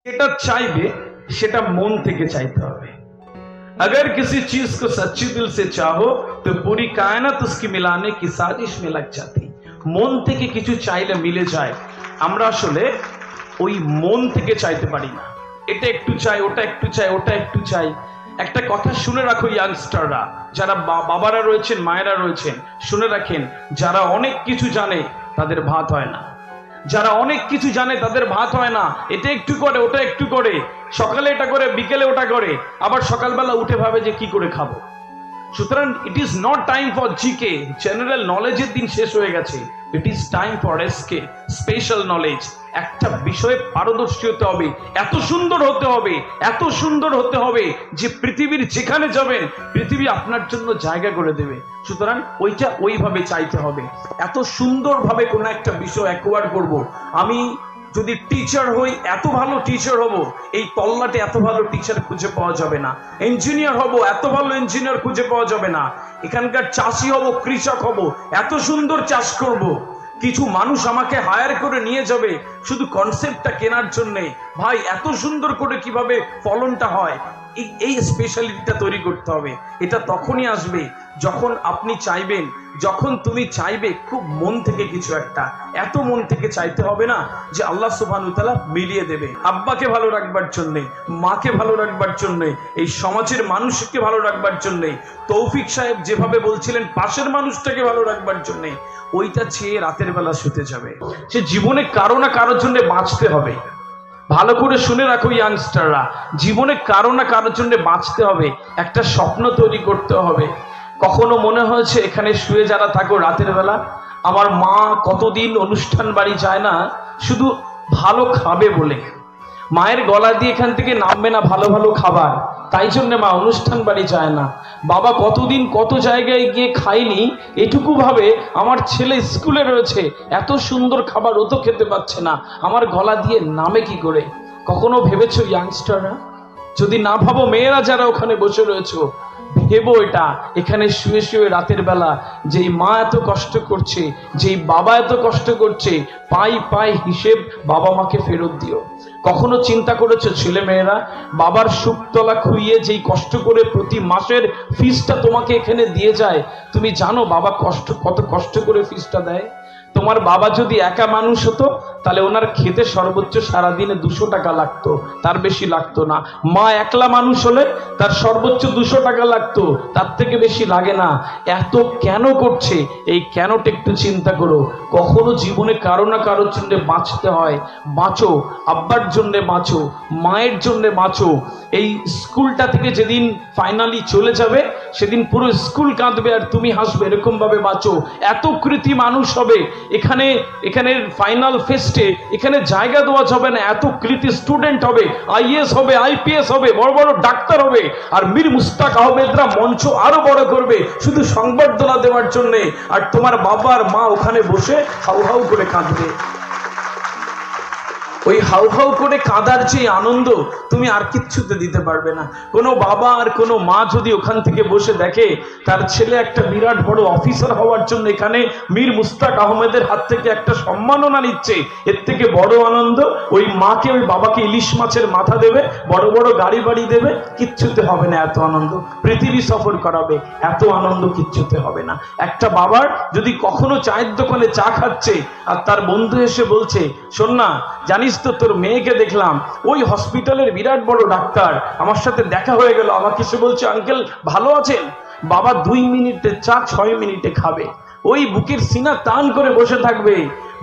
এটা চাইবে সেটা মন থেকে চাইতে হবে। अगर किसी चीज को सच्ची दिल से चाहो तो पूरी कायनात उसकी मिलाने की साजिश में लग जाती। মন থেকে কিছু চাইলে মিলে যায়। আমরা আসলে ওই মন থেকে চাইতে পারি না, এটা একটু চাই, ওটা একটু চাই, ওটা একটু চাই। একটা কথা শুনে রাখো ইয়াংস্টাররা, যারা বাবারা রয়েছেন, মায়েরা রয়েছেন, শুনে রাখেন, যারা অনেক কিছু জানে তাদের ভাত হয় না। যারা অনেক কিছু জানে তাদের ভাত হয় না। এটা একটু করে, ওটা একটু করে, সকালে এটা করে, বিকেলে ওটা করে, আবার সকালবেলা উঠে ভাবে যে কি করে খাবো। সুতরাং it is not time for GK, general নলেজের দিন শেষ হয়ে গেছে। It is time for SK, special knowledge. একটা বিষয়ে পারদর্শী হতে হবে, এত সুন্দর হতে হবে, এত সুন্দর হতে হবে যে পৃথিবীর যেখানে যাবেন পৃথিবী আপনার জন্য জায়গা করে দেবে। সুতরাং ওইটা ওইভাবে চাইতে হবে। এত সুন্দরভাবে কোনো একটা বিষয় অ্যাকোয়ার করব। আমি যদি টিচার হই, এত ভালো টিচার হব, এই তল্লাটে এত ভালো টিচার খুঁজে পাওয়া যাবে না। ইঞ্জিনিয়ার হব, এত ভালো ইঞ্জিনিয়ার খুঁজে পাওয়া যাবে না। এখানকার চাষি হব, কৃষক হব, এত সুন্দর চাষ করব। কিছু মানুষ আমাকে হায়ার করে নিয়ে যাবে শুধু কনসেপ্টটা কেনার জন্যে। ভাই, এত সুন্দর করে কিভাবে ফলনটা হয়, এই স্পেশালিটিটা তৈরি করতে হবে। এটা তখনই আসবে যখন আপনি চাইবেন, যখন তুমি চাইবে খুব মন থেকে কিছু একটা। এত মন থেকে চাইতে হবে না যে আল্লাহ সুবহানাহু ওয়া তাআলা মিলিয়ে দেবে। আব্বাকে ভালো রাখবার জন্যে, মাকে ভালো রাখবার জন্যে, এই সমাজের মানুষকে ভালো রাখবার জন্যে, তৌফিক সাহেব যেভাবে বলছিলেন পাশের মানুষটাকে ভালো রাখবার জন্যে, ওইটা চেয়ে রাতের বেলা শুতে যাবে। সে জীবনে কারো না কারোর জন্য বাঁচতে হবে। ভালো করে শুনে রাখো ইয়াংস্টাররা, জীবনে কারো না কারোর জন্য বাঁচতে হবে, একটা স্বপ্ন তৈরি করতে হবে। কখনো মনে হয়েছে এখানে শুয়ে যারা থাকো রাতের বেলা, আমার মা কতদিন অনুষ্ঠান বাড়ি যায় না শুধু ভালো খাবে বলে? মায়ের গলা দিয়ে এখান থেকে নামবে না ভালো ভালো খাবার, তাই জন্য মা অনুষ্ঠান বাড়ি যায় না। বাবা কতদিন কত জায়গায় গিয়ে খায়নি এটুকু ভাবে আমার ছেলে স্কুলে রয়েছে, এত সুন্দর খাবার ও তো খেতে পাচ্ছে না, আমার গলা দিয়ে নামে কি করে? কখনো ভেবেছো ইয়াংস্টাররা? যদি না ভাবো, মেয়েরা যারা ওখানে বসে রয়েছো, ভেবো এটা। এখানে শুয়ে শুয়ে রাতের বেলা যেই মা এত কষ্ট করছে, যেই বাবা এত কষ্ট করছে, পাই পাই হিসেব বাবা মাকে ফেরত দিও। কখনো চিন্তা করেছো ছেলে মেয়েরা, বাবার সুখতলা খুইয়ে যেই কষ্ট করে প্রতি মাসের ফিসটা তোমাকে এখানে দিয়ে যায়, তুমি জানো বাবা কত কষ্ট করে ফিসটা দেয়? তোমার বাবা যদি একা মানুষ হতো তাহলে ওনার খেতে সর্বোচ্চ সারাদিনে 200 টাকা লাগতো, তার বেশি লাগতো না। মা একলা মানুষ হলে তার সর্বোচ্চ 200 টাকা লাগতো, তার থেকে বেশি লাগে না। এত কেন করছে? এই কেনটা একটু চিন্তা করো। কখনো জীবনে কারো না কারোর জন্য বাঁচতে হয়, বাঁচো। আব্বার জন্য বাঁচো, মায়ের জন্য বাঁচো। এই স্কুলটা থেকে যেদিন ফাইনালি চলে যাবে সেদিন পুরো স্কুল কাঁদবে আর তুমি হাসবে, এরকম ভাবে বাঁচো। এত কৃতি মানুষ হবে এখানে ফাইনাল ফেস্টে, এখানে জায়গা দেওয়া যাবে না। এত কৃতি স্টুডেন্ট হবে, আইএস হবে, আইপিএস হবে, বড় বড় ডাক্তার হবে। আর মীর মুস্তাক আহমেদরা মঞ্চ আরো বড় করবে শুধু সংবর্ধনা দেওয়ার জন্য। আর তোমার বাবা আর মা ওখানে বসে হাউ হাউ করে কাঁদবে। ওই হাউ হাউ করে কাঁদার যে আনন্দ তুমি আর কিচ্ছুতে দিতে পারবে না। কোনো বাবা আর কোনো মা যদি ওখান থেকে বসে দেখে তার ছেলে একটা বিরাট বড় অফিসার হওয়ার জন্য এখানে মীর মুস্তাক আহমেদের হাত থেকে একটা সম্মাননা নিচ্ছে, এর থেকে বড় আনন্দ ওই মাকে ওই বাবাকে ইলিশ মাছের মাথা দেবে, বড় বড় গাড়ি বাড়ি দেবে, কিচ্ছুতে হবে না এত আনন্দ। পৃথিবী সফর করাবে, এত আনন্দ কিচ্ছুতে হবে না। একটা বাবার যদি কখনো চায়ের দোকানে চা খাচ্ছে আর তার বন্ধু এসে বলছে, শোন না, জানিস তো তোর মেয়েকে দেখলাম ওই হসপিটালের বিরাট বড় ডাক্তার, আমার সাথে দেখা হয়ে গেল, আমাকে এসে বলছে আঙ্কেল ভালো আছেন? বাবা 2 মিনিটে চা 6 মিনিটে খাবে, ওই বুকের সিনা টান করে বসে থাকবে।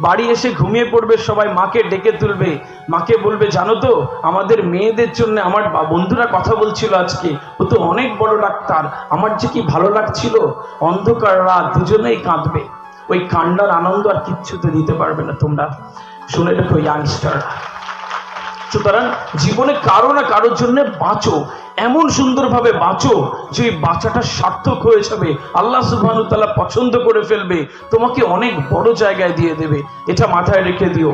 বাড়ি এসে ঘুমিয়ে পড়বে, সবাই মাকে ডেকে তুলবে, মাকে বলবে জানো তো আমাদের মেয়েদের জন্য আমার বন্ধুরা কথা বলছিল আজকে, ও তো অনেক বড় ডাক্তার, আমার যে কি ভালো লাগছিল। অন্ধকার রাত, দুজনেই কাঁদবে। ওই কান্নার আনন্দ আর কিচ্ছুতে দিতে পারবে না তোমরা। শুনে রেখো ইয়াংস্টার। সুতরাং জীবনে কারো না কারোর জন্য বাঁচো, এমন সুন্দরভাবে বাঁচো যে বাঁচাটা সার্থক হয়ে যাবে। আল্লাহ সুবহানাহু ওয়া তাআলা পছন্দ করে ফেলবে, তোমাকে অনেক বড় জায়গায় দিয়ে দেবে। এটা মাথায় রেখে দিও।